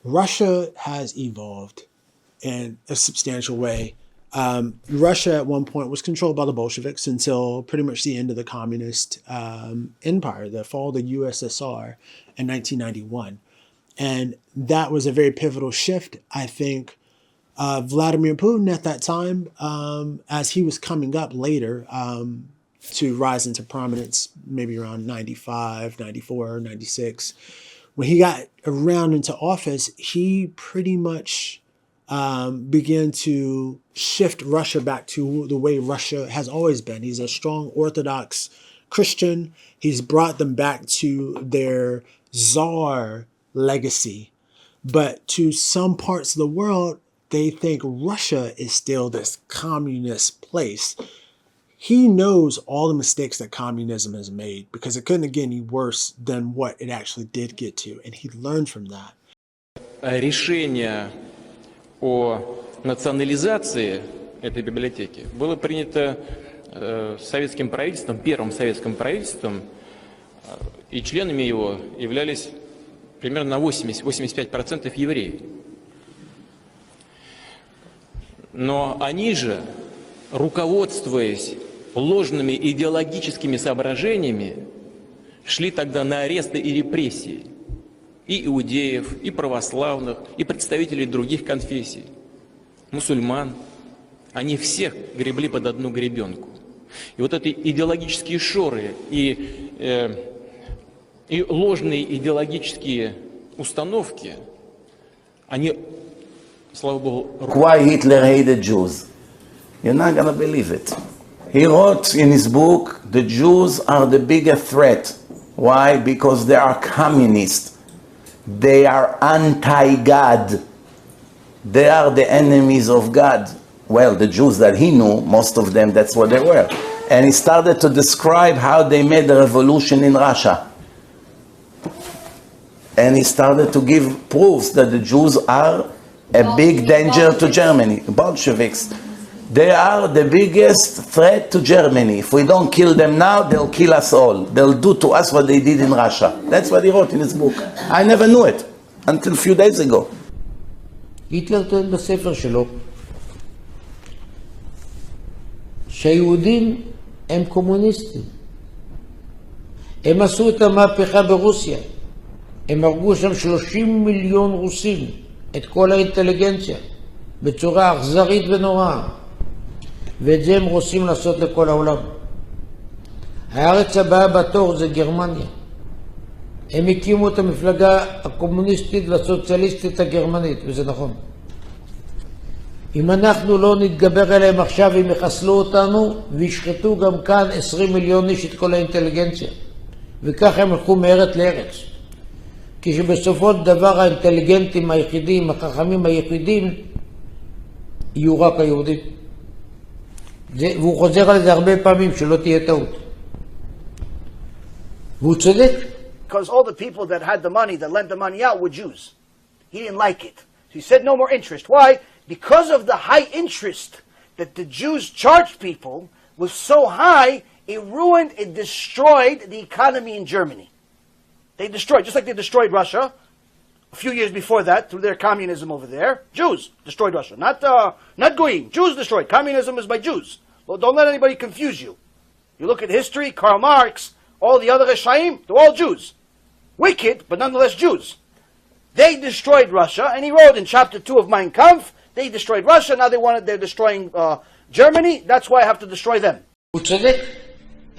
Russia has evolved in a substantial way. Russia at one point was controlled by the Bolsheviks until pretty much the end of the communist empire, the fall of the USSR in 1991. And that was a very pivotal shift, I think. Vladimir Putin at that time, as he was coming up later to rise into prominence, maybe around 95, 94, 96, when he got around into office, he pretty much began to shift Russia back to the way Russia has always been. He's a strong Orthodox Christian. He's brought them back to their Tsar legacy. But to some parts of the world, they think Russia is still this communist place. He knows all the mistakes that communism has made because it couldn't get any worse than what it actually did get to. And he learned from that. Решение о национализации этой библиотеки было принято советским правительством, первым советским правительством, и членами его являлись примерно на 80-85% евреи. Но они же, руководствуясь ложными идеологическими соображениями, шли тогда на аресты и репрессии и иудеев, и православных, и представителей других конфессий, мусульман. Они всех гребли под одну гребенку. И вот эти идеологические шоры и ложные идеологические установки, они, слава Богу... Why Hitler hated Jews? You're not going to believe it. He wrote in his book, the Jews are the biggest threat. Why? Because they are communists. They are anti-God. They are the enemies of God. Well, the Jews that he knew, most of them, that's what they were. And he started to describe how they made the revolution in Russia. And he started to give proofs that the Jews are a big danger to Germany. Bolsheviks. They are the biggest threat to Germany. If we don't kill them now, they'll kill us all. They'll do to us what they did in Russia. That's what he wrote in his book. I never knew it until a few days ago. היטלר טוען בספר שלו שהיהודים הם קומוניסטים. הם עשו את המהפכה ברוסיה. הם הרגו שם 30 מיליון רוסים, את כל האינטליגנציה, בצורה אכזרית ונוראה. ואת זה הם רוצים לעשות לכל העולם. הארץ הבאה בתור זה גרמניה. הם הקימו את המפלגה הקומוניסטית והסוציאליסטית הגרמנית, וזה נכון. אם אנחנו לא נתגבר עליהם עכשיו, הם יחסלו אותנו וישחטו גם כאן 20 מיליון איש את כל האינטליגנציה. וככה הם הלכו מארץ לארץ. כשבסופו של דבר האינטליגנטים היחידים, החכמים היחידים, יהיו רק היהודים. והוא חוזר על זה הרבה פעמים, שלא תהיה טעות. והוא צודק. Because all the people that had the money, that lent the money out, were Jews. He didn't like it. So he said no more interest. Why? Because of the high interest that the Jews charged people was so high, it ruined, it destroyed the economy in Germany. They destroyed, just like they destroyed Russia a few years before that through their communism over there. Jews destroyed Russia, not Goyim. Jews destroyed. Communism is by Jews. Well, don't let anybody confuse you. You look at history, Karl Marx, all the other Reshaim, they're all Jews. Wicked, but nonetheless Jews. They destroyed Russia, and he wrote in chapter 2 of Mein Kampf, they destroyed Russia, now they're destroying Germany, that's why I have to destroy them. הוא צודק.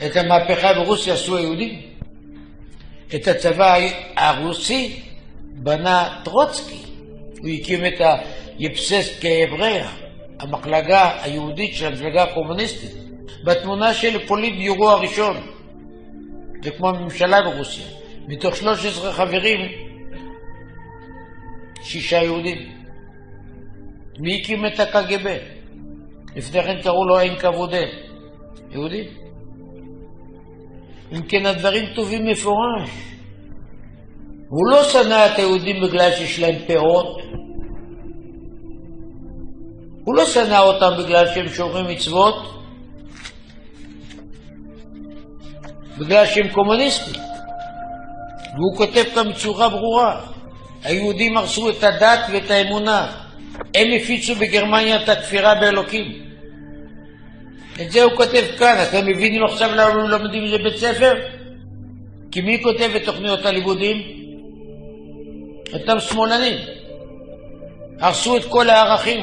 את המהפכה ברוסיה עשו היהודים. את הצבא הרוסי בנה טרוצקי. הוא הקים את היבססט כהבריה, המחלקה היהודית של המפלגה הקומוניסטית. בתמונה של פוליט ביורו הראשון, זה כמו הממשלה ברוסיה. מתוך 13 חברים, 6 יהודים. מי הקים את הקג"ב? לפני כן קראו לו ה-NKVD. יהודים. אם כן, הדברים טובים מפורש. הוא לא שנא את היהודים בגלל שיש להם פאות. הוא לא שנא אותם בגלל שהם שומרים מצוות. בגלל שהם קומוניסטים. והוא כותב כאן בצורה ברורה. היהודים הרסו את הדת ואת האמונה. הם הפיצו בגרמניה את הכפירה באלוקים. את זה הוא כותב כאן. אתם מבינים עכשיו למה לא לומדים את זה בית ספר? כי מי כותב את תוכניות הלימודים? אותם שמאלנים. הרסו את כל הערכים.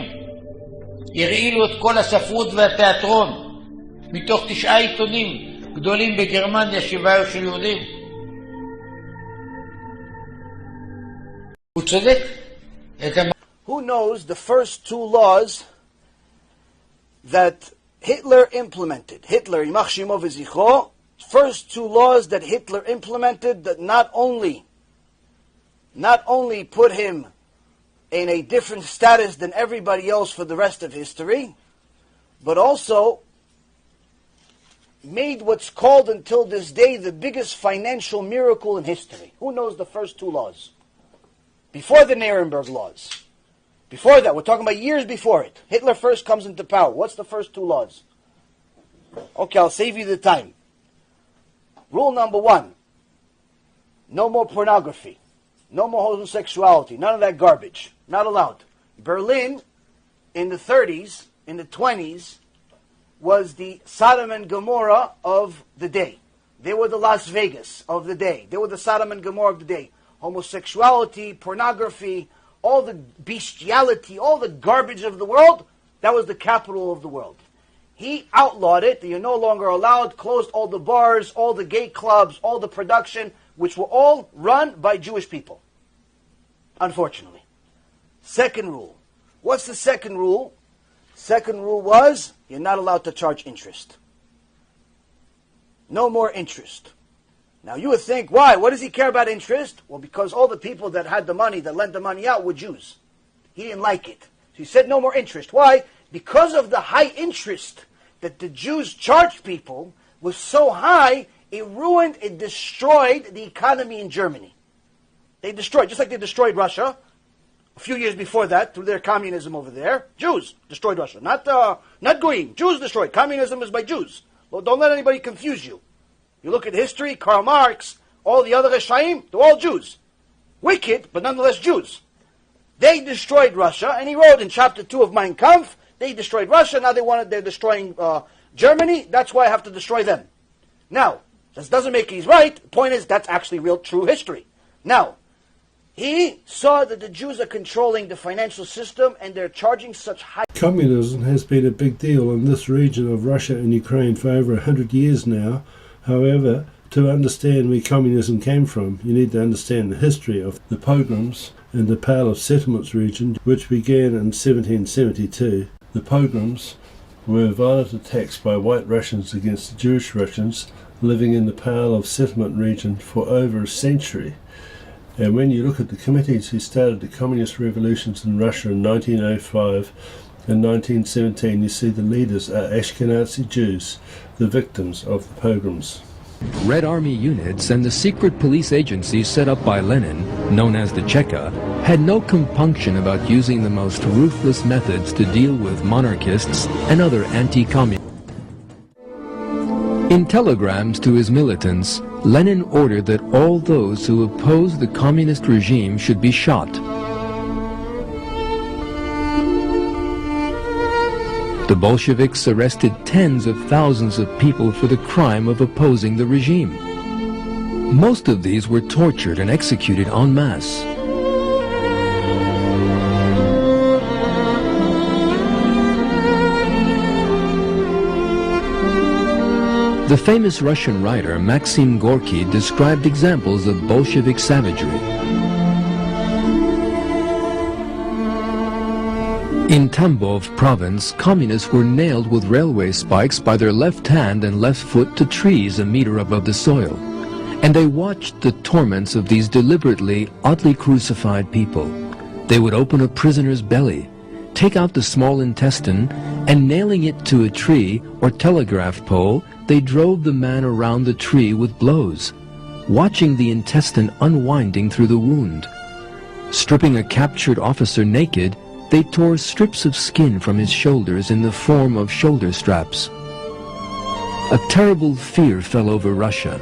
הרעילו את כל הספרות והתיאטרון. מתוך 9 עיתונים גדולים בגרמניה, 7 היו של יהודים. הוא צודק. Who knows the first 2 laws that Hitler implemented? Hitler, Yimach Shemo v'Zichro, first 2 laws that Hitler implemented that not only put him in a different status than everybody else for the rest of history, but also made what's called until this day the biggest financial miracle in history. Who knows the first 2 laws? Before the Nuremberg laws. Before that, we're talking about years before it. Hitler first comes into power. What's the first 2 laws? Okay, I'll save you the time. Rule number 1. No more pornography. No more homosexuality. None of that garbage. Not allowed. Berlin, in the 30s, in the 20s, was the Sodom and Gomorrah of the day. They were the Las Vegas of the day. They were the Sodom and Gomorrah of the day. Homosexuality, pornography, all the bestiality, all the garbage of the world, that was the capital of the world. He outlawed it. You're no longer allowed, closed all the bars, all the gay clubs, all the production, which were all run by Jewish people. Unfortunately. Second rule. What's the second rule? Second rule was, you're not allowed to charge interest. No more interest. Now you would think, why? What does he care about interest? Well, because all the people that had the money, that lent the money out, were Jews. He didn't like it. So he said no more interest. Why? Because of the high interest that the Jews charged people was so high, it ruined, it destroyed the economy in Germany. They destroyed, just like they destroyed Russia a few years before that through their communism over there. Jews destroyed Russia, not Goyim. Jews destroyed. Communism is by Jews. Well, don't let anybody confuse you. You look at history, Karl Marx, all the other Reshaim, they're all Jews. Wicked, but nonetheless Jews. They destroyed Russia, and he wrote in chapter 2 of Mein Kampf, they destroyed Russia, now they're destroying Germany, that's why I have to destroy them. Now, this doesn't make he's right, the point is that's actually real true history. Now, he saw that the Jews are controlling the financial system and they're charging such high... Communism has been a big deal in this region of Russia and Ukraine for over 100 years now. However, to understand where communism came from, you need to understand the history of the pogroms in the Pale of Settlements region, which began in 1772. The pogroms were violent attacks by white Russians against the Jewish Russians living in the Pale of Settlement region for over a century. And when you look at the committees who started the communist revolutions in Russia in 1905 and 1917, you see the leaders are Ashkenazi Jews, the victims of the pogroms. Red Army units and the secret police agencies set up by Lenin, known as the Cheka, had no compunction about using the most ruthless methods to deal with monarchists and other anti-communists. In telegrams to his militants, Lenin ordered that all those who opposed the communist regime should be shot. The Bolsheviks arrested tens of thousands of people for the crime of opposing the regime. Most of these were tortured and executed en masse. The famous Russian writer Maxim Gorky described examples of Bolshevik savagery. In Tambov province, communists were nailed with railway spikes by their left hand and left foot to trees a meter above the soil, and they watched the torments of these deliberately, oddly crucified people. They would open a prisoner's belly, take out the small intestine, and nailing it to a tree or telegraph pole, they drove the man around the tree with blows, watching the intestine unwinding through the wound. Stripping a captured officer naked, they tore strips of skin from his shoulders in the form of shoulder straps. A terrible fear fell over Russia,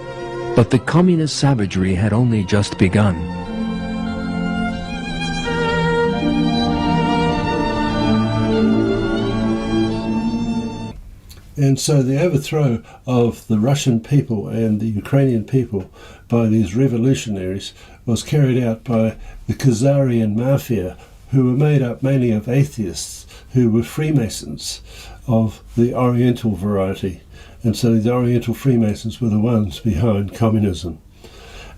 but the communist savagery had only just begun. And so the overthrow of the Russian people and the Ukrainian people by these revolutionaries was carried out by the Khazarian mafia, who were made up mainly of atheists who were Freemasons of the Oriental variety. And so the Oriental Freemasons were the ones behind communism.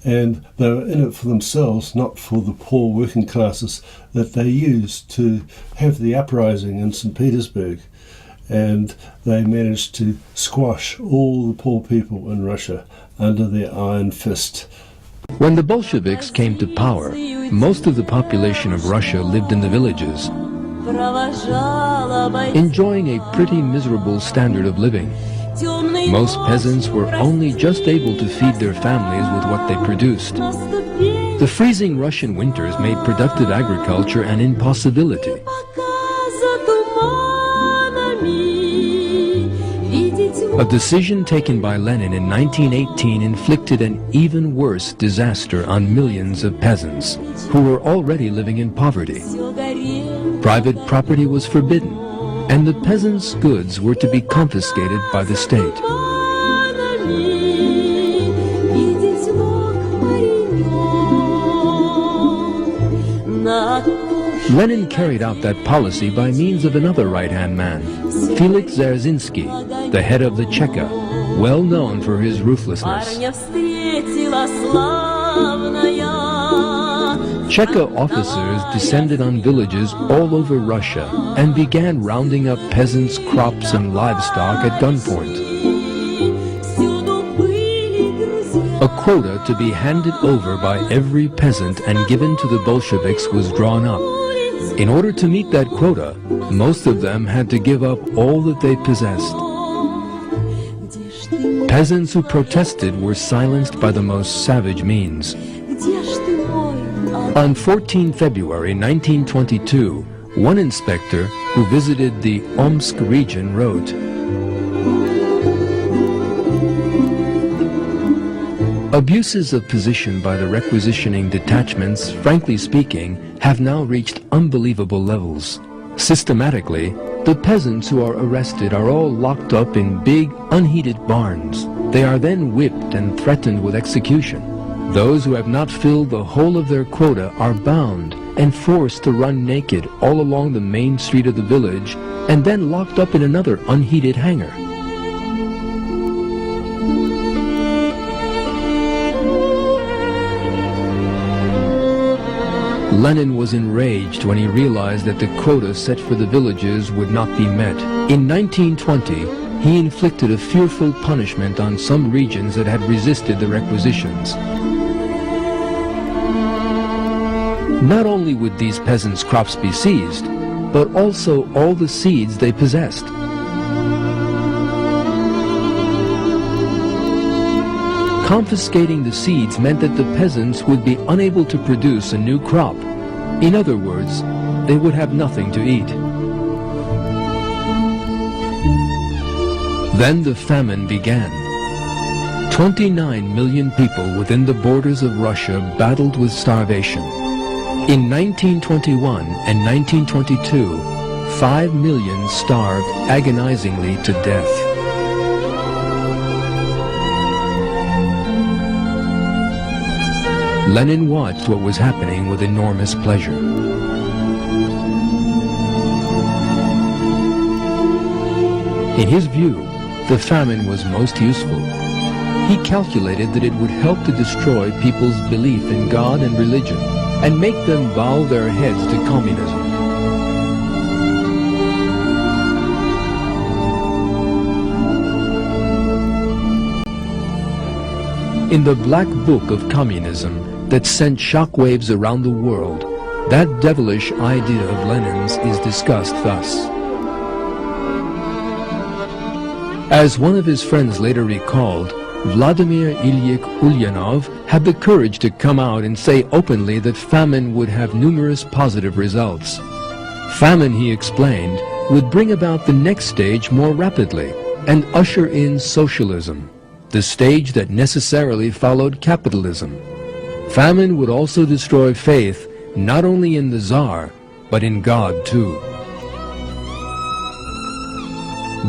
And they were in it for themselves, not for the poor working classes that they used to have the uprising in St. Petersburg. And they managed to squash all the poor people in Russia under their iron fist. When the Bolsheviks came to power, most of the population of Russia lived in the villages, enjoying a pretty miserable standard of living. Most peasants were only just able to feed their families with what they produced. The freezing Russian winters made productive agriculture an impossibility. A decision taken by Lenin in 1918 inflicted an even worse disaster on millions of peasants who were already living in poverty. Private property was forbidden, and the peasants' goods were to be confiscated by the state. Lenin carried out that policy by means of another right-hand man, Felix Dzerzhinsky, the head of the Cheka, well known for his ruthlessness. Cheka officers descended on villages all over Russia and began rounding up peasants' crops and livestock at gunpoint. A quota to be handed over by every peasant and given to the Bolsheviks was drawn up. In order to meet that quota, most of them had to give up all that they possessed. Peasants who protested were silenced by the most savage means. On 14 February 1922, one inspector who visited the Omsk region wrote, "Abuses of position by the requisitioning detachments, frankly speaking, have now reached unbelievable levels. Systematically, the peasants who are arrested are all locked up in big, unheated barns. They are then whipped and threatened with execution. Those who have not filled the whole of their quota are bound and forced to run naked all along the main street of the village and then locked up in another unheated hangar. Lenin was enraged when he realized that the quota set for the villages would not be met. In 1920, he inflicted a fearful punishment on some regions that had resisted the requisitions. Not only would these peasants' crops be seized, but also all the seeds they possessed. Confiscating the seeds meant that the peasants would be unable to produce a new crop. In other words, they would have nothing to eat. Then the famine began. 29 million people within the borders of Russia battled with starvation. In 1921 and 1922, 5 million starved agonizingly to death. Lenin watched what was happening with enormous pleasure. In his view, the famine was most useful. He calculated that it would help to destroy people's belief in God and religion and make them bow their heads to communism. In the Black Book of Communism that sent shockwaves around the world, that devilish idea of Lenin's is discussed thus. As one of his friends later recalled, Vladimir Ilyich Ulyanov had the courage to come out and say openly that famine would have numerous positive results. Famine, he explained, would bring about the next stage more rapidly and usher in socialism, the stage that necessarily followed capitalism. Famine would also destroy faith not only in the Tsar, but in God too.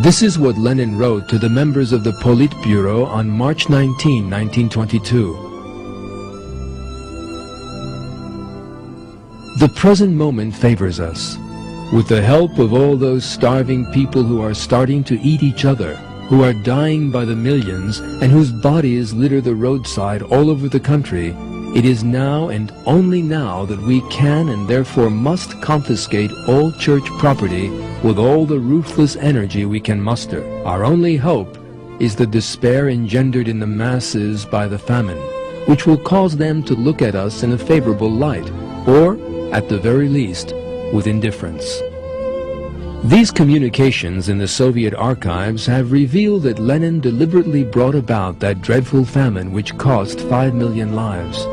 This is what Lenin wrote to the members of the Politburo on March 19, 1922. The present moment favors us. With the help of all those starving people who are starting to eat each other, who are dying by the millions, and whose bodies litter the roadside all over the country, it is now and only now that we can and therefore must confiscate all church property with all the ruthless energy we can muster. Our only hope is the despair engendered in the masses by the famine, which will cause them to look at us in a favorable light, or, at the very least, with indifference. These communications in the Soviet archives have revealed that Lenin deliberately brought about that dreadful famine which cost 5 million lives.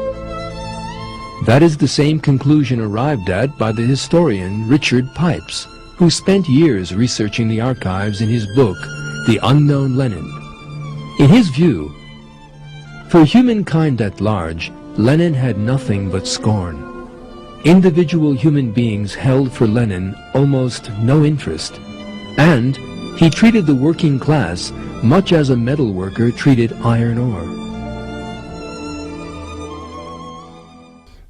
That is the same conclusion arrived at by the historian Richard Pipes, who spent years researching the archives in his book, The Unknown Lenin. In his view, for humankind at large, Lenin had nothing but scorn. Individual human beings held for Lenin almost no interest, and he treated the working class much as a metal worker treated iron ore.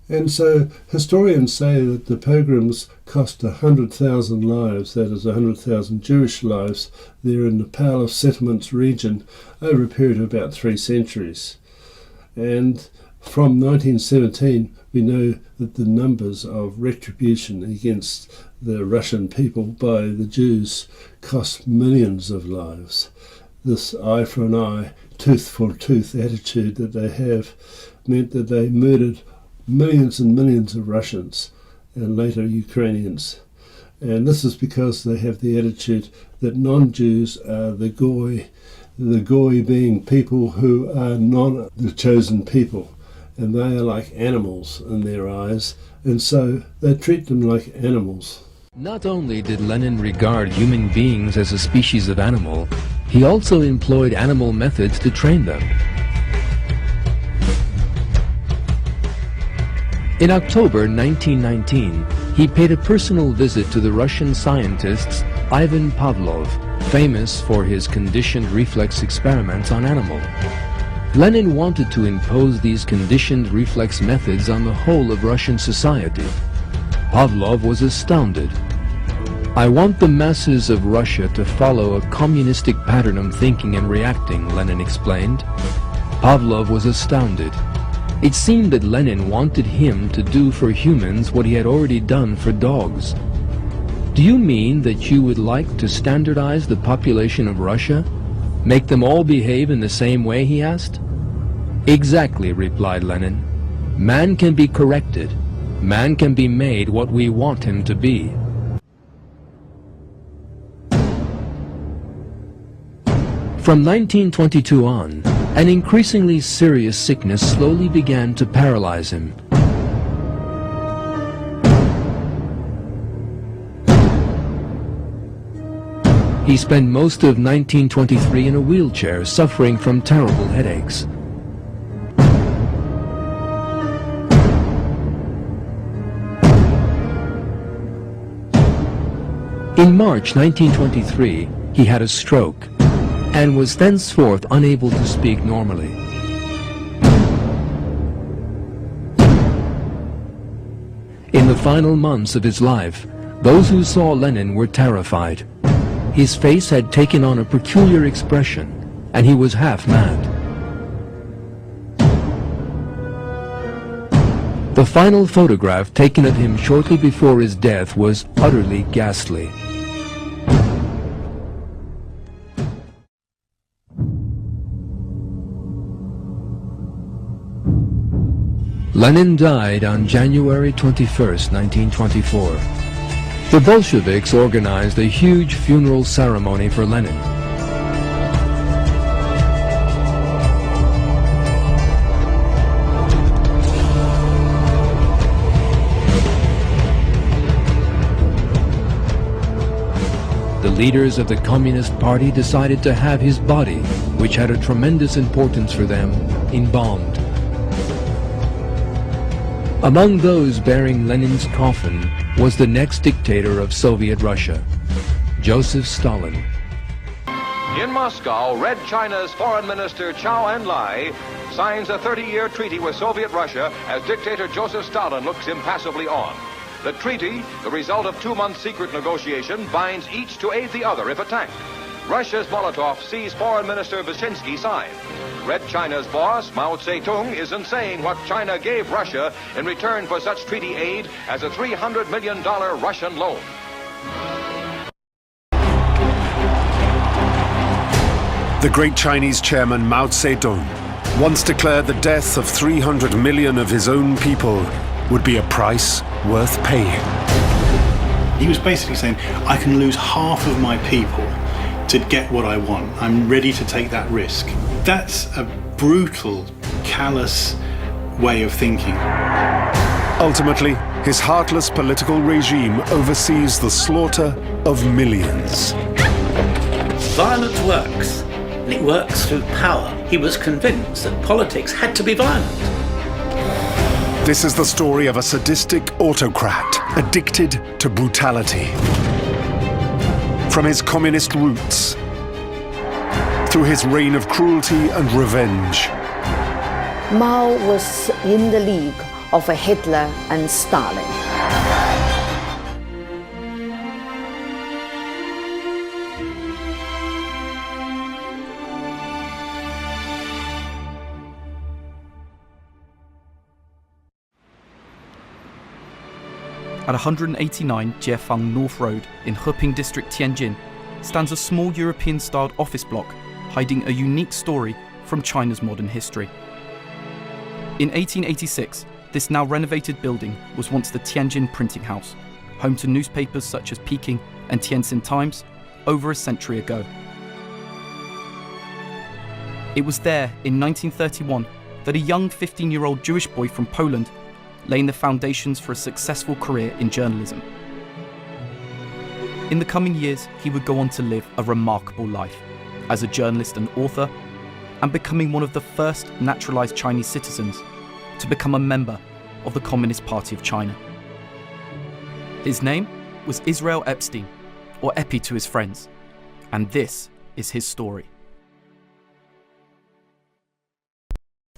And so historians say that the pogroms cost 100,000 lives, that is 100,000 Jewish lives, there in the Pale of Settlements region over a period of about 3 centuries. And from 1917 we know that the numbers of retribution against the Russian people by the Jews cost millions of lives. This eye for an eye, tooth for tooth attitude that they have meant that they murdered millions and millions of Russians and later Ukrainians. And this is because they have the attitude that non-Jews are the goy being people who are not the chosen people, and they are like animals in their eyes, and so they treat them like animals. Not only did Lenin regard human beings as a species of animal, he also employed animal methods to train them. In October 1919, he paid a personal visit to the Russian scientists Ivan Pavlov, famous for his conditioned reflex experiments on animals. Lenin wanted to impose these conditioned reflex methods on the whole of Russian society. Pavlov was astounded. "I want the masses of Russia to follow a communistic pattern of thinking and reacting," Lenin explained. Pavlov was astounded. It seemed that Lenin wanted him to do for humans what he had already done for dogs. "Do you mean that you would like to standardize the population of Russia? Make them all behave in the same way?" he asked. "Exactly," replied Lenin. "Man can be corrected. Man can be made what we want him to be." From 1922 on, an increasingly serious sickness slowly began to paralyze him. He spent most of 1923 in a wheelchair, suffering from terrible headaches. In March 1923, he had a stroke and was thenceforth unable to speak normally. In the final months of his life, those who saw Lenin were terrified. His face had taken on a peculiar expression, and he was half mad. The final photograph taken of him shortly before his death was utterly ghastly. Lenin died on January 21, 1924. The Bolsheviks organized a huge funeral ceremony for Lenin. The leaders of the Communist Party decided to have his body, which had a tremendous importance for them, embalmed. Among those bearing Lenin's coffin was the next dictator of Soviet Russia, Joseph Stalin. In Moscow, Red China's Foreign Minister Chow En-lai signs a 30-year treaty with Soviet Russia as dictator Joseph Stalin looks impassively on. The treaty, the result of 2-month secret negotiation, binds each to aid the other if attacked. Russia's Molotov sees Foreign Minister Vyshinsky sign. Red China's boss, Mao Zedong, isn't saying what China gave Russia in return for such treaty aid as a $300 million Russian loan. The great Chinese chairman Mao Zedong once declared the death of 300 million of his own people would be a price worth paying. He was basically saying, I can lose half of my people to get what I want. I'm ready to take that risk. That's a brutal, callous way of thinking. Ultimately, his heartless political regime oversees the slaughter of millions. Violence works, and it works through power. He was convinced that politics had to be violent. This is the story of a sadistic autocrat addicted to brutality. From his communist roots, through his reign of cruelty and revenge. Mao was in the league of Hitler and Stalin. At 189 Jiefang North Road in Heping District, Tianjin, stands a small European-styled office block hiding a unique story from China's modern history. In 1886, this now renovated building was once the Tianjin Printing House, home to newspapers such as Peking and Tientsin Times over a century ago. It was there in 1931 that a young 15-year-old Jewish boy from Poland laying the foundations for a successful career in journalism. In the coming years, he would go on to live a remarkable life as a journalist and author, and becoming one of the first naturalized Chinese citizens to become a member of the Communist Party of China. His name was Israel Epstein, or Epi to his friends, and this is his story.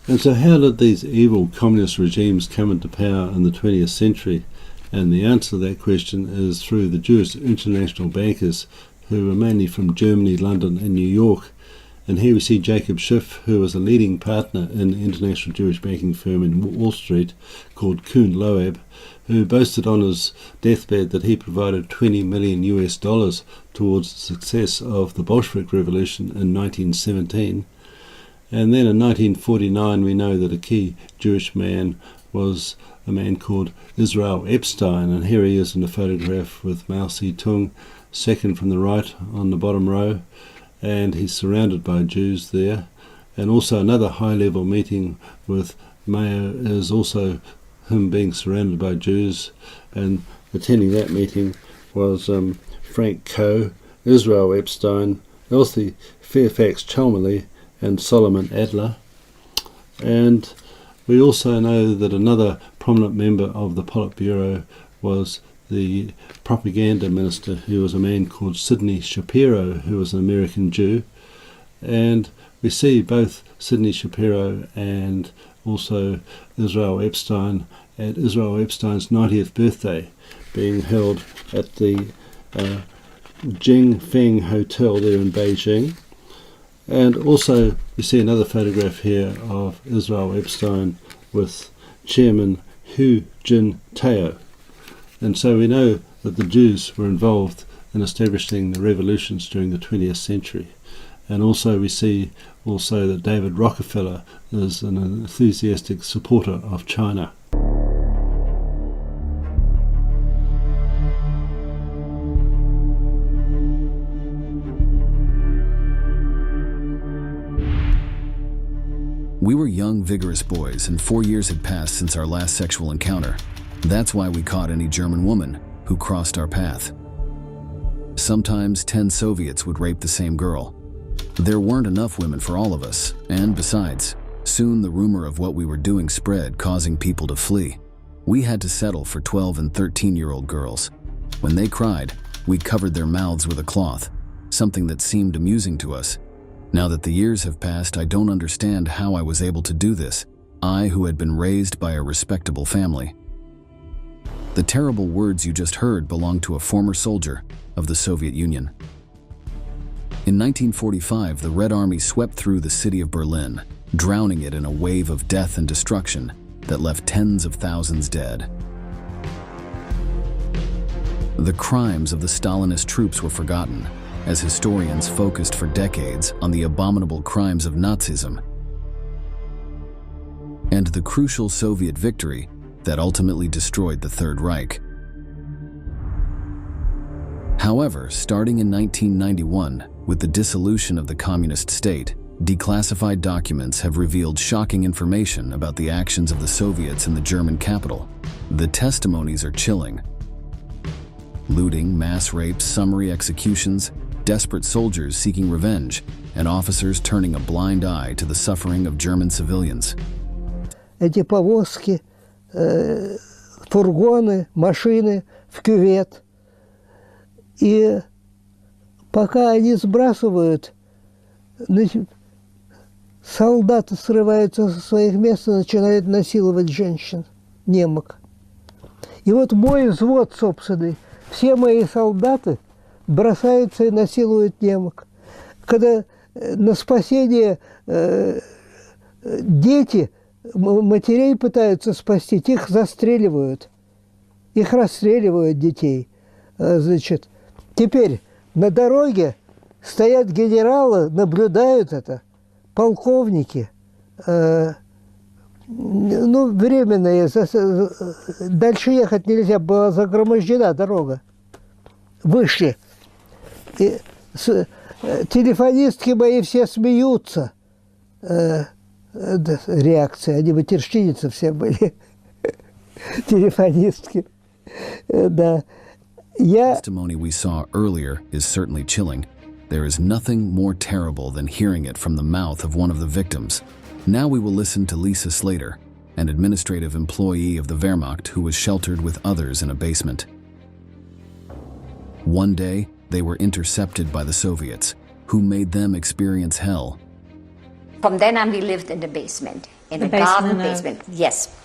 And so how did these evil communist regimes come into power in the 20th century? And the answer to that question is through the Jewish international bankers who were mainly from Germany, London and New York. And here we see Jacob Schiff, who was a leading partner in an international Jewish banking firm in Wall Street called Kuhn Loeb, who boasted on his deathbed that he provided $20 million towards the success of the Bolshevik Revolution in 1917. And then in 1949 we know that a key Jewish man was a man called Israel Epstein, and here he is in a photograph with Mao Zedong, second from the right on the bottom row, and he's surrounded by Jews there. And also another high-level meeting with Mao is also him being surrounded by Jews, and attending that meeting was Frank Coe, Israel Epstein, Elsie Fairfax Cholmondeley, and Solomon Adler. And we also know that another prominent member of the Politburo was the propaganda minister, who was a man called Sidney Shapiro, who was an American Jew. And we see both Sidney Shapiro and also Israel Epstein at Israel Epstein's 90th birthday being held at the Jingfeng Hotel there in Beijing. And also you see another photograph here of Israel Epstein with Chairman Hu Jintao. And so we know that the Jews were involved in establishing the revolutions during the 20th century. And also we see also that David Rockefeller is an enthusiastic supporter of China. We were young, vigorous boys, and 4 years had passed since our last sexual encounter. That's why we caught any German woman who crossed our path. Sometimes 10 Soviets would rape the same girl. There weren't enough women for all of us, and besides, soon the rumor of what we were doing spread, causing people to flee. We had to settle for 12 and 13-year-old girls. When they cried, we covered their mouths with a cloth. something that seemed amusing to us. Now that the years have passed, I don't understand how I was able to do this, I who had been raised by a respectable family. The terrible words you just heard belong to a former soldier of the Soviet Union. In 1945, the Red Army swept through the city of Berlin, drowning it in a wave of death and destruction that left tens of thousands dead. The crimes of the Stalinist troops were forgotten, as historians focused for decades on the abominable crimes of Nazism and the crucial Soviet victory that ultimately destroyed the Third Reich. However, starting in 1991, with the dissolution of the communist state, declassified documents have revealed shocking information about the actions of the Soviets in the German capital. The testimonies are chilling. Looting, mass rapes, summary executions, desperate soldiers seeking revenge, and officers turning a blind eye to the suffering of German civilians. Эти повозки, фургоны, машины в кювет. И пока они сбрасывают, солдаты срываются со своих мест и начинают насиловать женщин, немок. И вот мой взвод собственный, все мои солдаты бросаются и насилуют немок. Когда на спасение дети, матерей пытаются спасти, их застреливают, их расстреливают детей. Значит, теперь на дороге стоят генералы, наблюдают это, полковники. Ну, временно, дальше ехать нельзя, была загромождена дорога. Вышли. И телефонистки мои все смеются. Реакция, они матерщиницы все были. Телефонистки. Да. The testimony we saw earlier is certainly chilling. There is nothing more terrible than hearing it from the mouth of one of the victims. Now we will listen to Lisa Slater, an administrative employee of the Wehrmacht who was sheltered with others in a basement. One day, they were intercepted by the Soviets, who made them experience hell. From then on, we lived in the basement, in a garden basement. Yes.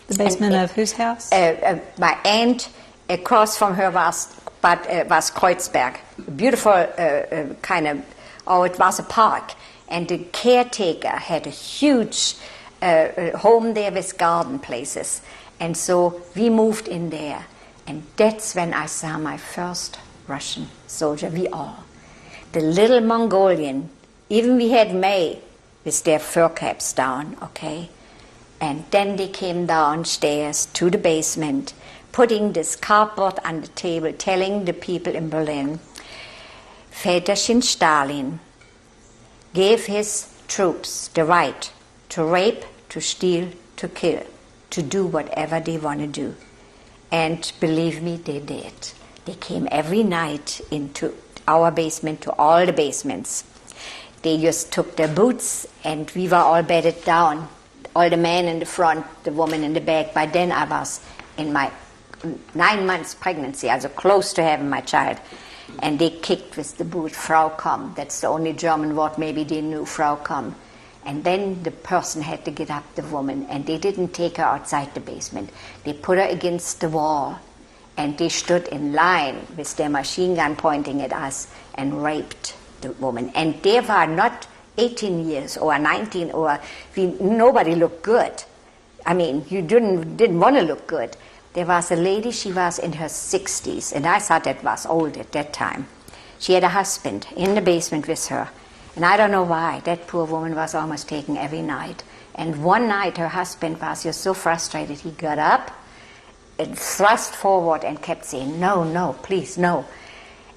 The basement of whose house? My aunt, across from her was Kreuzberg. A beautiful kind of, it was a park. And the caretaker had a huge home there with garden places. And so we moved in there. And that's when I saw my first Russian soldier, we all. The little Mongolian, even we had May with their fur caps down, okay? And then they came downstairs to the basement, putting this cardboard on the table, telling the people in Berlin, Väterchen Stalin gave his troops the right to rape, to steal, to kill, to do whatever they want to do. And believe me, they did. They came every night into our basement, to all the basements. They just took their boots, and we were all bedded down. All the men in the front, the woman in the back. By then I was in my 9 months pregnancy, also close to having my child. And they kicked with the boot, Frau komm. That's the only German word maybe they knew, Frau komm. And then the person had to get up, the woman, and they didn't take her outside the basement. They put her against the wall, and they stood in line with their machine gun pointing at us and raped the woman. And they were not 18 years or 19 or nobody looked good. I mean, you didn't want to look good. There was a lady, she was in her 60s, and I thought that was old at that time. She had a husband in the basement with her, and I don't know why. That poor woman was almost taken every night. And one night her husband was just so frustrated, he got up and thrust forward and kept saying, no, no, please, no.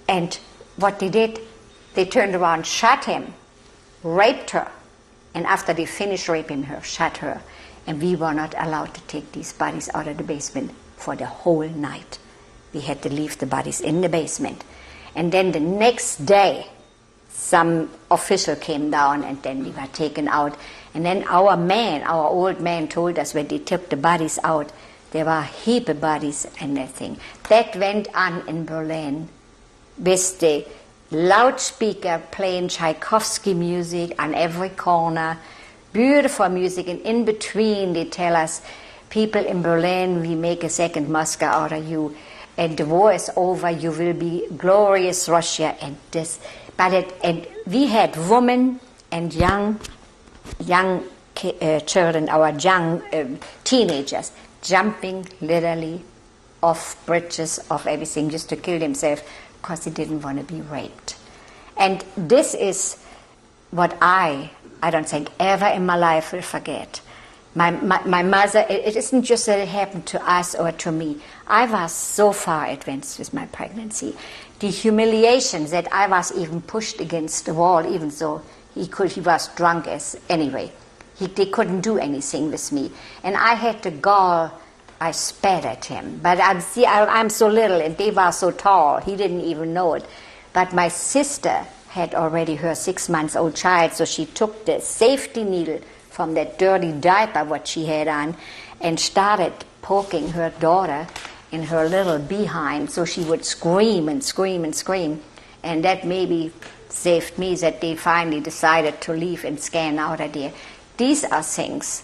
And what they did, they turned around, shot him, raped her, and after they finished raping her, shot her. And we were not allowed to take these bodies out of the basement for the whole night. We had to leave the bodies in the basement. And then the next day, some official came down, and then we were taken out. And then our old man told us when they took the bodies out, there were a heap of bodies and that thing. That went on in Berlin with the loudspeaker playing Tchaikovsky music on every corner, beautiful music, and in between they tell us, people in Berlin, we make a second Moscow out of you, and the war is over, you will be glorious Russia, and this. And we had women and young children, our young teenagers, jumping literally off bridges, off everything, just to kill themselves because they didn't want to be raped. And this is what I don't think ever in my life will forget. My mother, it isn't just that it happened to us or to me. I was so far advanced with my pregnancy. The humiliation that I was even pushed against the wall, even though he was drunk anyway. They couldn't do anything with me. And I had the gall, I spat at him. But I'm so little and they were so tall, he didn't even know it. But my sister had already her 6-month-old child, so she took the safety needle from that dirty diaper what she had on and started poking her daughter in her little behind, so she would scream and scream and scream. And that maybe saved me, that they finally decided to leave and scan out of there. These are things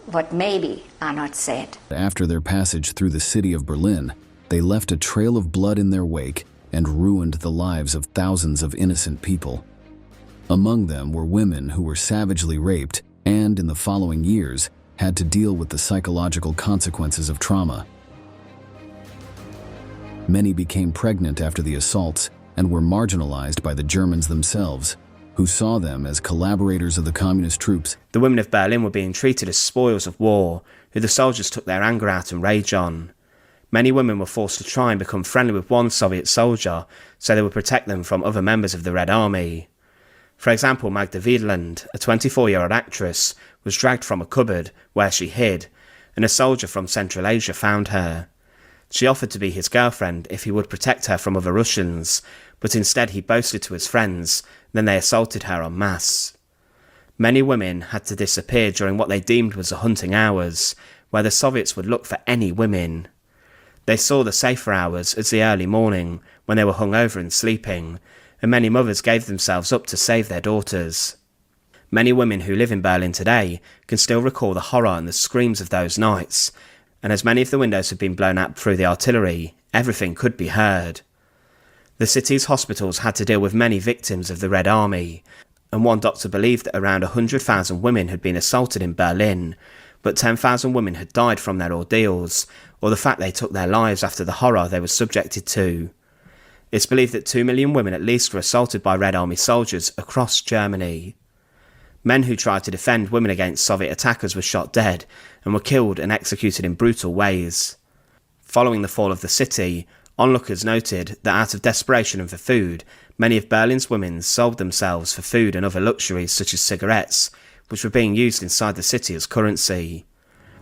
what maybe are not said. After their passage through the city of Berlin, they left a trail of blood in their wake and ruined the lives of thousands of innocent people. Among them were women who were savagely raped and, in the following years, had to deal with the psychological consequences of trauma. Many became pregnant after the assaults and were marginalized by the Germans themselves, who saw them as collaborators of the communist troops. The women of Berlin were being treated as spoils of war, who the soldiers took their anger out and rage on. Many women were forced to try and become friendly with one Soviet soldier so they would protect them from other members of the Red Army. For example, Magda Wiedeland, a 24-year-old actress, was dragged from a cupboard where she hid, and a soldier from Central Asia found her. She offered to be his girlfriend if he would protect her from other Russians, but instead he boasted to his friends, then they assaulted her en masse. Many women had to disappear during what they deemed was the hunting hours, where the Soviets would look for any women. They saw the safer hours as the early morning, when they were hungover and sleeping, and many mothers gave themselves up to save their daughters. Many women who live in Berlin today can still recall the horror and the screams of those nights, and as many of the windows had been blown out through the artillery, everything could be heard. The city's hospitals had to deal with many victims of the Red Army, and one doctor believed that around 100,000 women had been assaulted in Berlin, but 10,000 women had died from their ordeals, or the fact they took their lives after the horror they were subjected to. It's believed that 2 million women at least were assaulted by Red Army soldiers across Germany. Men who tried to defend women against Soviet attackers were shot dead and were killed and executed in brutal ways. Following the fall of the city, onlookers noted that out of desperation and for food, many of Berlin's women sold themselves for food and other luxuries such as cigarettes, which were being used inside the city as currency.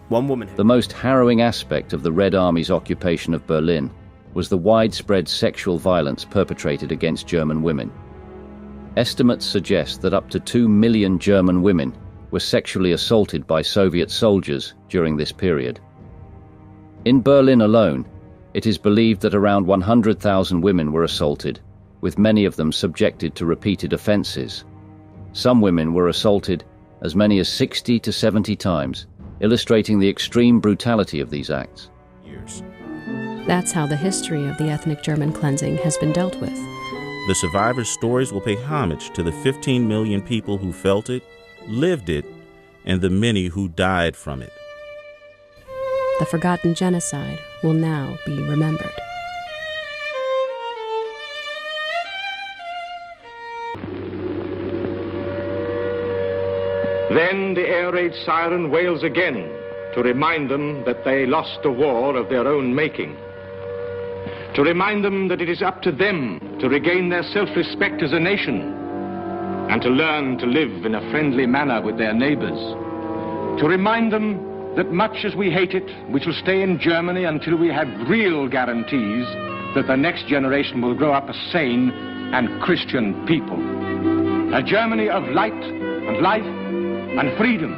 One woman... The most harrowing aspect of the Red Army's occupation of Berlin was the widespread sexual violence perpetrated against German women. Estimates suggest that up to 2 million German women were sexually assaulted by Soviet soldiers during this period. In Berlin alone, it is believed that around 100,000 women were assaulted, with many of them subjected to repeated offences. Some women were assaulted as many as 60 to 70 times, illustrating the extreme brutality of these acts. That's how the history of the ethnic German cleansing has been dealt with. The survivors' stories will pay homage to the 15 million people who felt it, lived it, and the many who died from it. The forgotten genocide will now be remembered. Then the air raid siren wails again to remind them that they lost a war of their own making. To remind them that it is up to them to regain their self-respect as a nation and to learn to live in a friendly manner with their neighbors. To remind them that much as we hate it, we shall stay in Germany until we have real guarantees that the next generation will grow up a sane and Christian people. A Germany of light and life and freedom.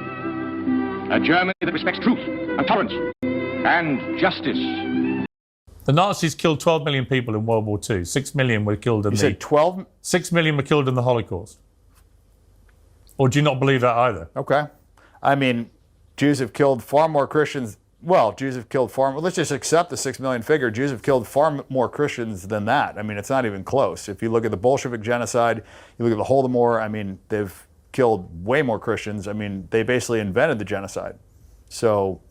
A Germany that respects truth and tolerance and justice. The Nazis killed 12 million people in World War II. 6 million were killed in You said 12? 6 million were killed in the Holocaust. Or do you not believe that either? Okay. I mean, Jews have killed far more Christians. Well, Jews have killed far more. Let's just accept the 6 million figure. Jews have killed far more Christians than that. I mean, it's not even close. If you look at the Bolshevik genocide, you look at the Holodomor, I mean, they've killed way more Christians. I mean, they basically invented the genocide. So,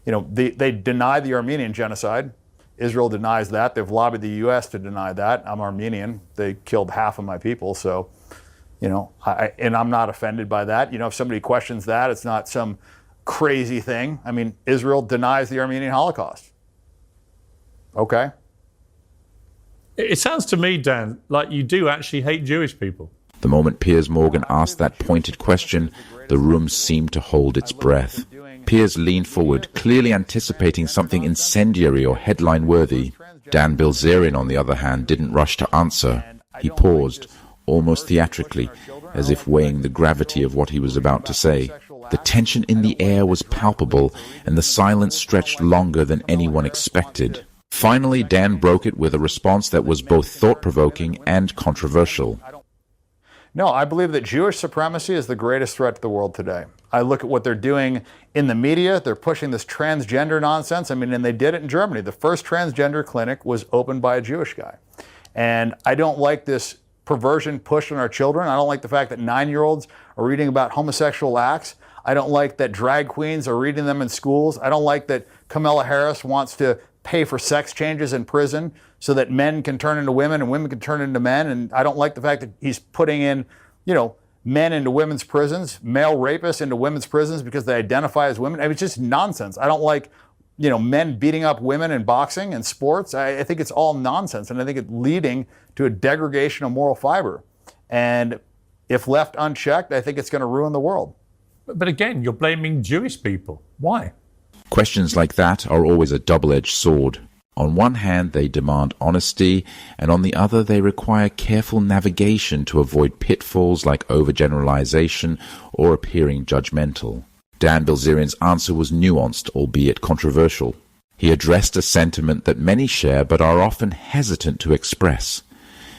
you know, they deny the Armenian genocide. Israel denies that. They've lobbied the U.S. to deny that. I'm Armenian. They killed half of my people. So, you know, and I'm not offended by that. You know, if somebody questions that, it's not some crazy thing. I mean, Israel denies the Armenian Holocaust. Okay. It sounds to me, Dan, like you do actually hate Jewish people. The moment Piers Morgan asked that pointed question, the room seemed to hold its breath. Piers leaned forward, clearly anticipating something incendiary or headline-worthy. Dan Bilzerian, on the other hand, didn't rush to answer. He paused, almost theatrically, as if weighing the gravity of what he was about to say. The tension in the air was palpable, and the silence stretched longer than anyone expected. Finally, Dan broke it with a response that was both thought-provoking and controversial. No, I believe that Jewish supremacy is the greatest threat to the world today. I look at what they're doing in the media. They're pushing this transgender nonsense. I mean, and they did it in Germany. The first transgender clinic was opened by a Jewish guy. And I don't like this perversion pushed on our children. I don't like the fact that 9-year-olds are reading about homosexual acts. I don't like that drag queens are reading them in schools. I don't like that Kamala Harris wants to pay for sex changes in prison so that men can turn into women and women can turn into men. And I don't like the fact that he's putting in, you know, men into women's prisons, male rapists into women's prisons because they identify as women. I mean, it's just nonsense. I don't like, you know, men beating up women in boxing and sports. I think it's all nonsense. And I think it's leading to a degradation of moral fiber. And if left unchecked, I think it's going to ruin the world. But again, you're blaming Jewish people. Why? Questions like that are always a double-edged sword. On one hand, they demand honesty, and on the other, they require careful navigation to avoid pitfalls like overgeneralization or appearing judgmental. Dan Bilzerian's answer was nuanced, albeit controversial. He addressed a sentiment that many share but are often hesitant to express,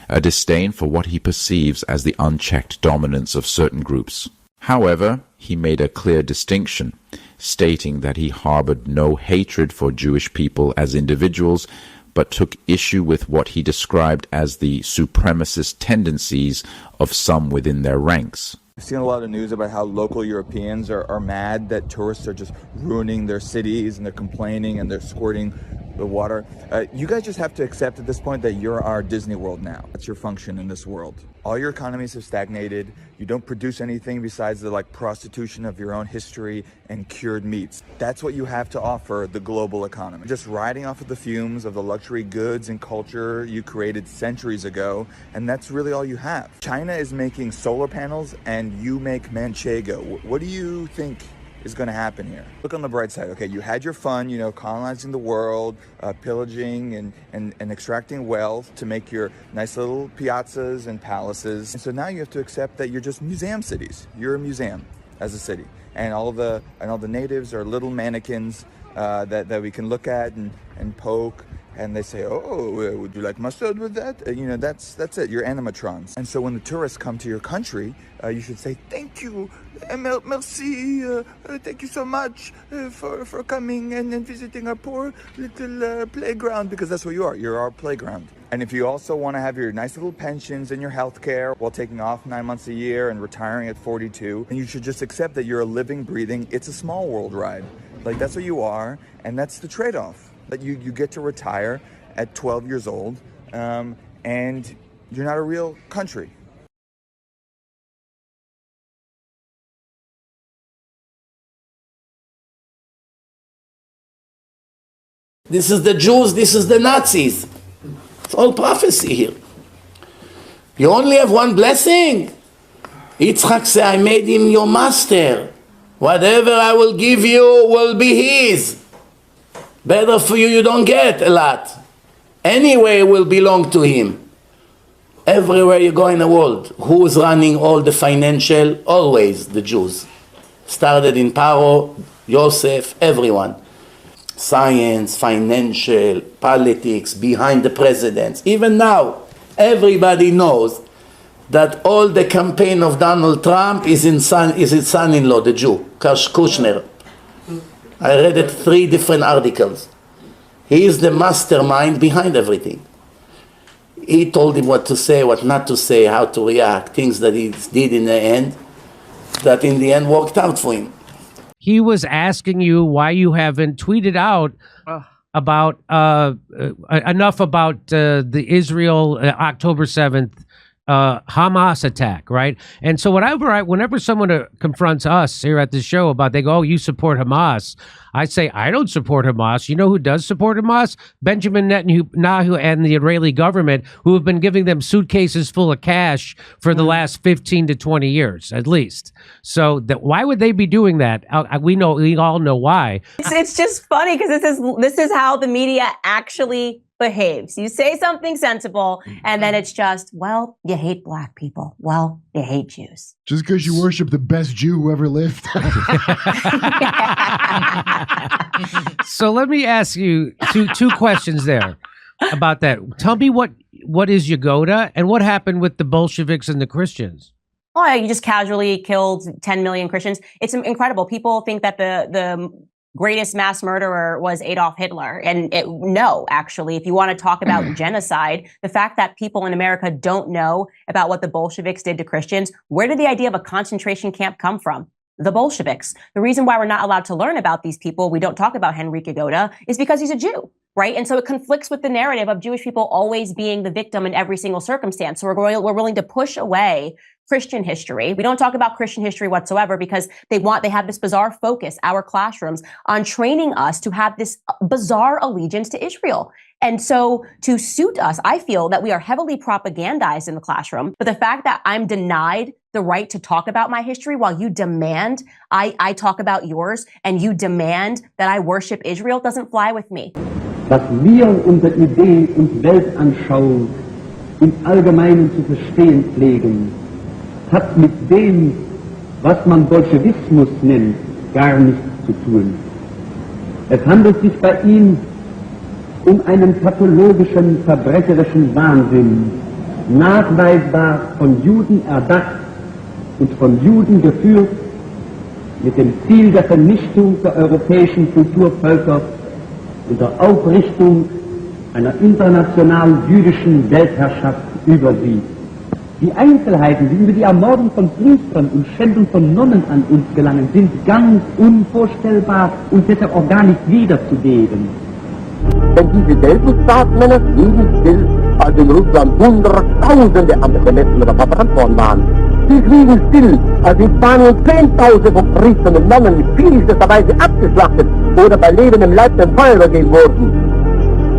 a disdain for what he perceives as the unchecked dominance of certain groups. However, he made a clear distinction, stating that he harbored no hatred for Jewish people as individuals, but took issue with what he described as the supremacist tendencies of some within their ranks. I've seen a lot of news about how local Europeans are mad that tourists are just ruining their cities and they're complaining and they're squirting the water. You guys just have to accept at this point that you're our Disney World now. That's your function in this world. All your economies have stagnated. You don't produce anything besides the prostitution of your own history and cured meats. That's what you have to offer the global economy. Just riding off of the fumes of the luxury goods and culture you created centuries ago, and that's really all you have. China is making solar panels and you make manchego. What do you think is going to happen here? Look on the bright side. Okay, you had your fun, you know, colonizing the world, pillaging and extracting wealth to make your nice little piazzas and palaces. And so now you have to accept that you're just museum cities. You're a museum as a city, and all the natives are little mannequins that we can look at and poke. And they say, oh, would you like mustard with that? You know, that's it. You're animatrons. And so when the tourists come to your country, you should say, thank you, merci, thank you so much for coming and visiting our poor little playground, because that's what you are. You're our playground. And if you also want to have your nice little pensions and your health care while taking off 9 months a year and retiring at 42, then you should just accept that you're a living, breathing, it's a small world ride. Like, that's what you are, and that's the trade-off. That you get to retire at 12 years old, and you're not a real country. This is the Jews, this is the Nazis. It's all prophecy here. You only have one blessing. Yitzchak said, I made him your master. Whatever I will give you will be his. Better for you don't get a lot. Anyway, it will belong to him. Everywhere you go in the world, who's running all the financial? Always the Jews. Started in Paro, Yosef, everyone. science, financial, politics, behind the presidents. Even now, everybody knows that all the campaign of Donald Trump is his son-in-law, the Jew, Kushner. I read it 3 different articles. He is the mastermind behind everything. He told him what to say, what not to say, how to react, things that he did in the end, that in the end worked out for him. He was asking you why you haven't tweeted out about enough about the Israel October 7th Hamas attack, right? And so whenever someone confronts us here at the show about, they go, "Oh, you support Hamas," I say, I don't support Hamas. You know who does support Hamas? Benjamin Netanyahu and the Israeli government, who have been giving them suitcases full of cash for the last 15 to 20 years, at least. So why would they be doing that? We all know why. It's just funny because this is how the media actually behaves. You say something sensible, and then it's just, well, you hate black people. Well, you hate Jews. Just because you worship the best Jew who ever lived. So let me ask you two questions there about that. Tell me what is Yagoda, and what happened with the Bolsheviks and the Christians? Oh, you just casually killed 10 million Christians. It's incredible. People think that the greatest mass murderer was Adolf Hitler. And no, actually, if you want to talk about genocide, the fact that people in America don't know about what the Bolsheviks did to Christians, where did the idea of a concentration camp come from? The Bolsheviks. The reason why we're not allowed to learn about these people, we don't talk about Henryk Yagoda, is because he's a Jew, right? And so it conflicts with the narrative of Jewish people always being the victim in every single circumstance. So we're willing to push away Christian history. We don't talk about Christian history whatsoever because they have this bizarre focus, our classrooms, on training us to have this bizarre allegiance to Israel. And so to suit us, I feel that we are heavily propagandized in the classroom. But the fact that I'm denied the right to talk about my history while you demand I talk about yours and you demand that I worship Israel doesn't fly with me. Was wir unter Idee und Weltanschauung im Allgemeinen zu verstehen pflegen, hat mit dem, was man Bolschewismus nennt, gar nichts zu tun. Es handelt sich bei ihm einen pathologischen, verbrecherischen Wahnsinn, nachweisbar von Juden erdacht und von Juden geführt, mit dem Ziel der Vernichtung der europäischen Kulturvölker und der Aufrichtung einer internationalen jüdischen Weltherrschaft über sie. Die Einzelheiten, wie über die Ermordung von Priestern und Schändung von Nonnen an uns gelangen, sind ganz unvorstellbar und deshalb auch gar nicht wiederzugeben. Denn diese Geltungsstaatsmänner fliegen still, als in Russland Hunderttausende an der Verletzten oder verbrannt worden waren. Sie fliegen still, als in Spanien Zehntausende von Priestern und Nonnen mit vielster Weise abgeschlachtet oder bei lebendem Leib dem Feuer übergeben wurden.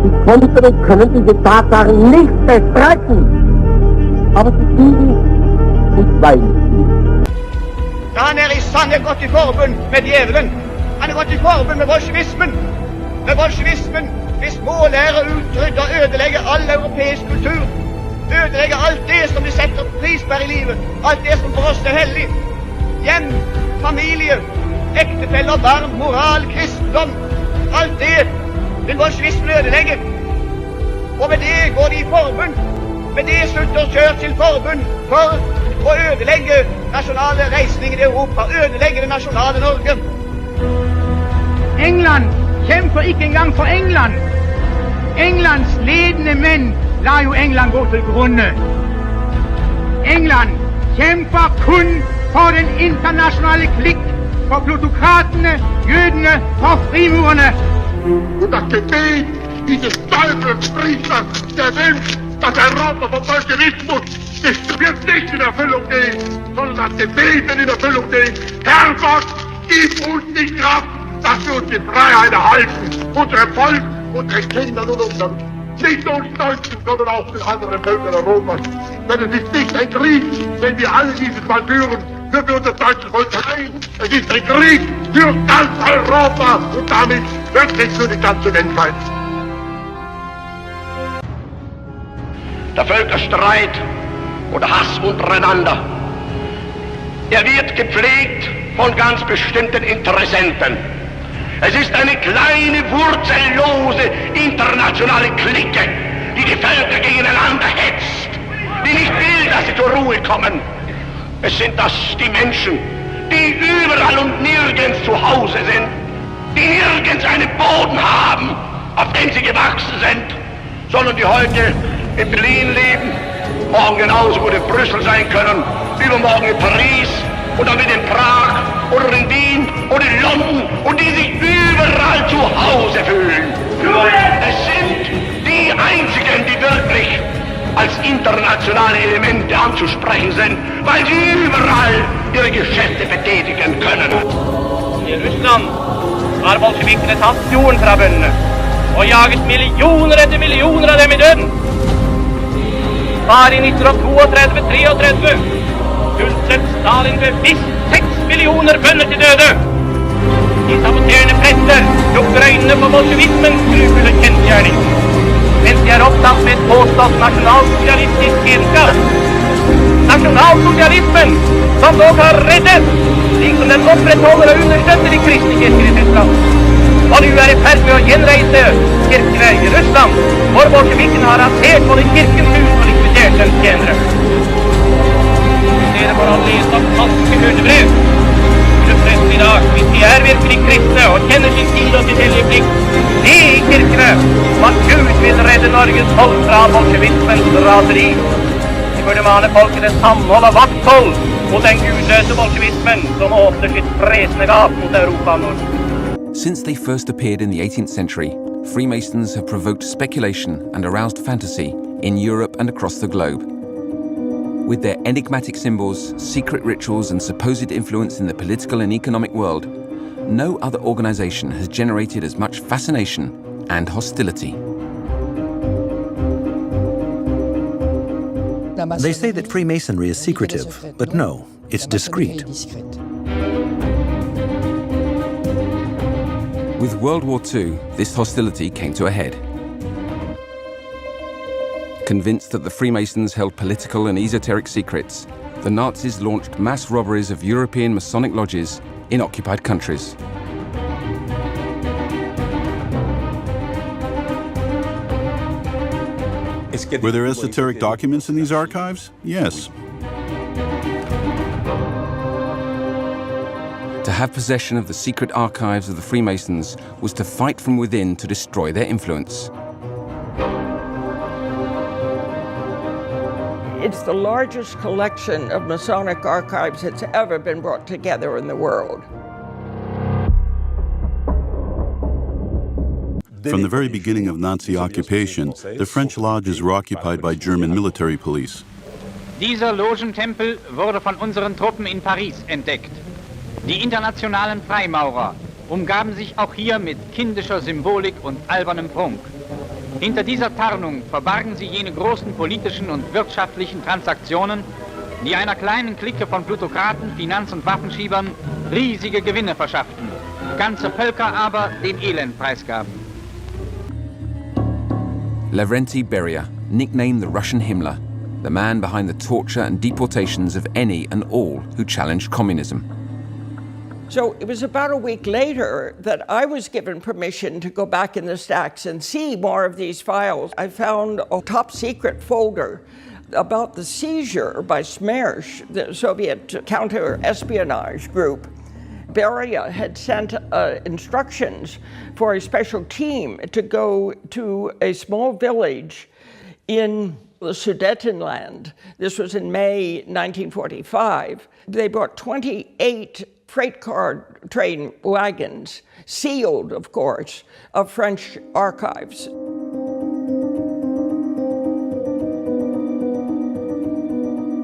Sie konnten und können diese Tatsachen nicht bestreiten. Aber sie fliegen und schweigen. Han i sanne gått i forbund med djevelen. Han gått i forbund med bolsjevismen. Med bolsjevismen, hvis mål å utrydde og ødelegge all europeisk kultur. Ødelegge alt det som vi setter pris på i livet. Alt det som for oss er hellig. Hjem, familie, ektefeller, barn, moral, kristendom. Alt det vil bolsjevismen ødelegge. Og med det går de i forbund. Med det slutter Churchill forbund for å ødelegge nasjonale reisninger i Europa. Ødelegge det nasjonale Norge. England kjemper ikke engang for England. Englands ledende menn lar jo England gå til grunne. England kjemper kun for den internasjonale klikk, for plutokratene, jødene, for frimurerne. Und das Gebet dieses Teufelspriesters, der wünscht, dass Europa vom Bolschewismus wird nicht in Erfüllung gehen, sondern das Gebet in Erfüllung gehen. Herr Gott, gib uns die Kraft, dass wir uns die Freiheit erhalten, unserem Volk, unseren Kindern und unseren, nicht nur uns Deutschen, sondern auch den anderen Völkern Europas. Denn es ist nicht ein Krieg, den wir alle dieses Mal führen, für unser deutsches Volk allein. Es ist ein Krieg für ganz Europa und damit wirklich für die ganze Menschheit. Der Völkerstreit oder Hass untereinander, der wird gepflegt von ganz bestimmten Interessenten. Es ist eine kleine, wurzellose, internationale Clique, die die Völker gegeneinander hetzt, die nicht will, dass sie zur Ruhe kommen. Es sind das die Menschen, die überall und nirgends zu Hause sind, die nirgends einen Boden haben, auf dem sie gewachsen sind, sondern die heute in Berlin leben, morgen genauso gut in Brüssel sein können, übermorgen in Paris und dann wieder in Prag oder in Wien oder in London und die sich überall zu Hause fühlen. Es sind die einzigen, die wirklich als internationale Elemente anzusprechen sind, weil sie überall ihre Geschäfte betätigen können. I Russland har bolsjevikene tatt jorden fra bøndene og jaget millioner etter millioner av dem i døden. Bare i 1932-33 sultet Stalin bevisst 6 millioner bønder til døde. De saboterende prester lukker øynene på bolsjevismens grufulle kjensgjerning, mens de er opptatt med et påstått nasjonalsosialistisk egenskap. Nasjonalsosialismen, som dog har reddet, liksom den opprettholder og understøtter de kristne kirker i Tyskland. Og nå er i ferd med å gjenreise kirkene i Russland, hvor bolsjevikken har rasert både kirkens hus og likvidert dem tjenere. Dere får alle lese opp falske hyrdebrev. Pressen i dag, hvis de er virkelig kristne og kjenner sin tid og sin hellige plikt, de i kirkene, om at Gud vil redde Norges folk fra bolsjevismens raseri. De burde mane folket til samhold og vakthold mot den gudløse bolsjevismen som åpner sitt fresende gap mot Europa og Norden. Since they first appeared in the 18th century, Freemasons have provoked speculation and aroused fantasy in Europe and across the globe. With their enigmatic symbols, secret rituals, and supposed influence in the political and economic world, no other organization has generated as much fascination and hostility. They say that Freemasonry is secretive, but no, it's discreet. With World War II, this hostility came to a head. Convinced that the Freemasons held political and esoteric secrets, the Nazis launched mass robberies of European Masonic lodges in occupied countries. Were there esoteric documents in these archives? Yes. To have possession of the secret archives of the Freemasons was to fight from within to destroy their influence. It's the largest collection of Masonic archives that's ever been brought together in the world. From the very beginning of Nazi occupation, the French lodges were occupied by German military police. Dieser Logentempel wurde von unseren Truppen in Paris entdeckt. Die internationalen Freimaurer umgaben sich auch hier mit kindischer Symbolik und albernem Prunk. Hinter dieser Tarnung verbargen sie jene großen politischen und wirtschaftlichen Transaktionen, die einer kleinen Clique von Plutokraten, Finanz- und Waffenschiebern riesige Gewinne verschafften, ganze Völker aber dem Elend preisgaben. Lavrenti Beria, nicknamed the Russian Himmler, the man behind the torture and deportations of any and all who challenged communism. So it was about a week later that I was given permission to go back in the stacks and see more of these files. I found a top secret folder about the seizure by Smersh, the Soviet counter-espionage group. Beria had sent instructions for a special team to go to a small village in the Sudetenland. This was in May 1945. They brought 28 freight car train wagons, sealed, of course, of French archives.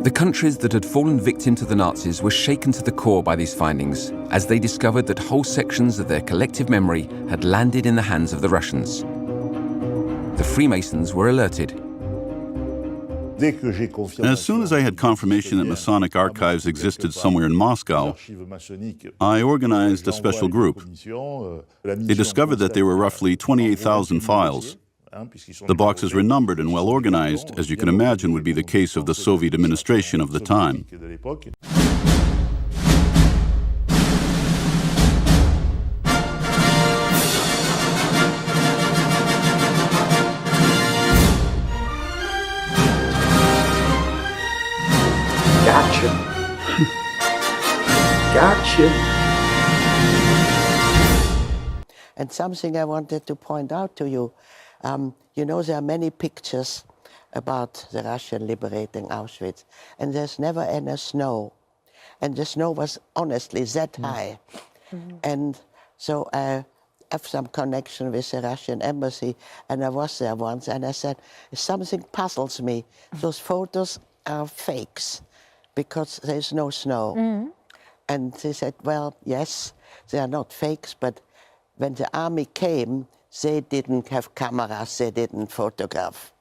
The countries that had fallen victim to the Nazis were shaken to the core by these findings, as they discovered that whole sections of their collective memory had landed in the hands of the Russians. The Freemasons were alerted. As soon as I had confirmation that Masonic archives existed somewhere in Moscow, I organized a special group. They discovered that there were roughly 28,000 files. The boxes were numbered and well organized, as you can imagine would be the case of the Soviet administration of the time. Gotcha. And something I wanted to point out to you, you know, there are many pictures about the Russian liberating Auschwitz, and there's never any snow. And the snow was honestly that high. And so I have some connection with the Russian embassy, and I was there once, and I said, something puzzles me. Those photos are fakes, because there's no snow. And they said, well, yes, they are not fakes, but when the army came, they didn't have cameras, they didn't photograph.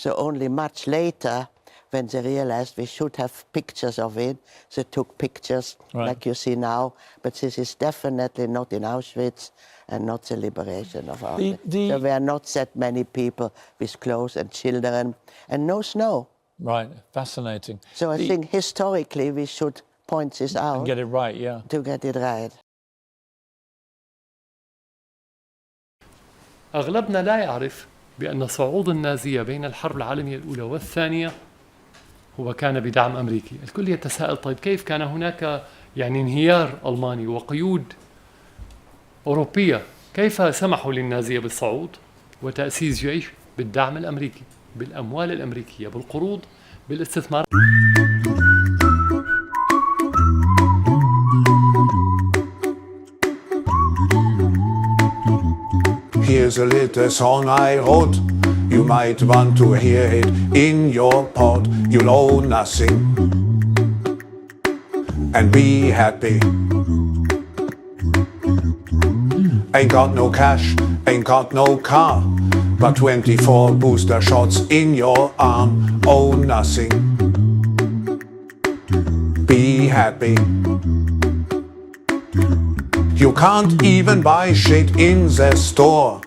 So only much later, when they realized we should have pictures of it, they took pictures like you see now. But this is definitely not in Auschwitz and not the liberation of Auschwitz. There were not that many people with clothes and children and no snow. Right, fascinating. So I think historically we should point this out. And get it right, yeah. To get it right. أغلبنا لا يعرف بأن صعود النازية بين الحرب العالمية الأولى والثانية هو كان بدعم أمريكي. الكل يتساءل طيب كيف كان هناك يعني انهيار ألماني وقيود أوروبية، كيف سمحوا للنازية بالصعود وتأسيس جيش بالدعم الأمريكي، بالأموال الأمريكية، بالقروض، بالاستثمار. Here's a little song I wrote. You might want to hear it in your pod. You'll owe nothing and be happy. Ain't got no cash, ain't got no car, but 24 booster shots in your arm. Owe nothing. Be happy. You can't even buy shit in the store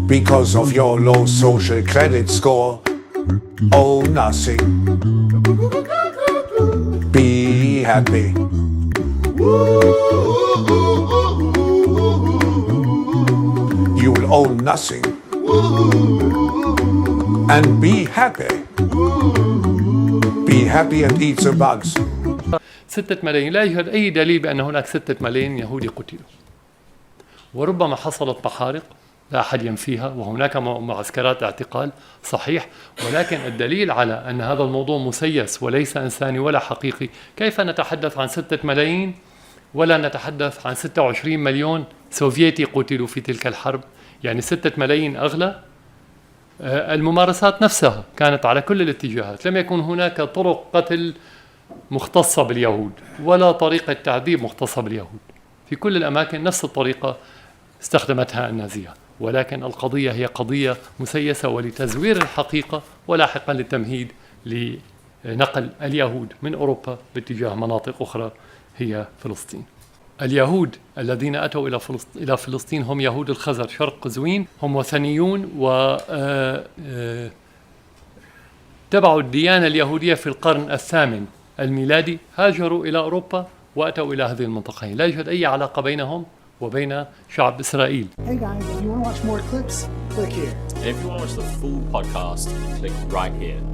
because of your low social credit score. Owe nothing. Be happy. You'll owe nothing and be happy. Be happy and eat the bugs. 6 ملايين، لا يوجد أي دليل بأن هناك 6 ملايين يهودي قتلوا، وربما حصلت محارق لا أحد ينفيها، وهناك معسكرات اعتقال صحيح، ولكن الدليل على أن هذا الموضوع مسيس وليس إنساني ولا حقيقي. كيف نتحدث عن 6 ملايين ولا نتحدث عن 26 مليون سوفيتي قتلوا في تلك الحرب؟ يعني 6 ملايين أغلى. الممارسات نفسها كانت على كل الاتجاهات، لم يكن هناك طرق قتل مختصة باليهود ولا طريقة تعذيب مختصة باليهود. في كل الأماكن نفس الطريقة استخدمتها النازية، ولكن القضية هي قضية مسيسة ولتزوير الحقيقة ولاحقا للتمهيد لنقل اليهود من أوروبا باتجاه مناطق أخرى هي فلسطين. اليهود الذين أتوا إلى فلسطين هم يهود الخزر شرق قزوين، هم وثنيون و تبعوا الديانة اليهودية في القرن الثامن الميلادي، هاجروا إلى أوروبا وأتوا إلى هذه المنطقة. لا يوجد أي علاقة بينهم وبين شعب إسرائيل. Hey guys, if you want to watch more clips, click here. And if you want to watch the full podcast, click right here.